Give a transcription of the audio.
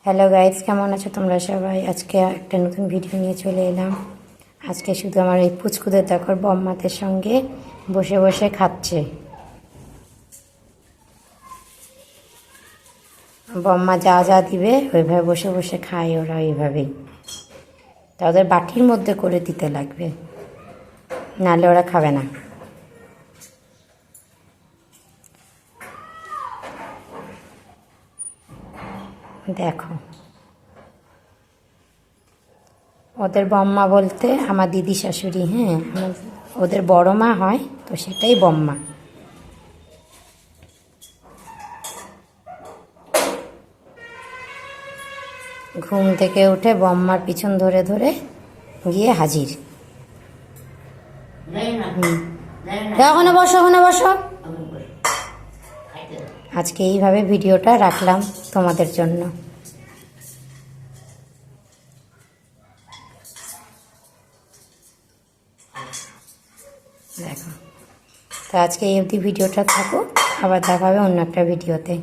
Hello guys, কেমন আছো তোমরা সবাই? আজকে একটা নতুন ভিডিও নিয়ে চলে এলাম। আজকে শুধু আমার এই পুচকুদের দেখো বম্মাদের সঙ্গে বসে বসে খাচ্ছে। বম্মা যা যা দিবে ওইভাবে বসে বসে খায় ওরা ওইভাবেই। তাদের বাটির মধ্যে করে দিতে লাগবে, নাহলে ওরা খাবে না। দেখো, ওদের বম্মা বলতে আমার দিদি শাশুড়ি, হ্যাঁ, ওদের বড় মা হয়, তো সেটাই বম্মা। ঘুম থেকে উঠে বম্মার পিছন ধরে ধরে গিয়ে হাজির। ওখানে বসো, ওখানে বসো। আজকে এইভাবে ভিডিওটা রাখলাম তোমাদের জন্য। দেখো, তো আজকে এই অবধি ভিডিওটা থাকুক, আবার দেখা হবে অন্য একটা ভিডিওতে।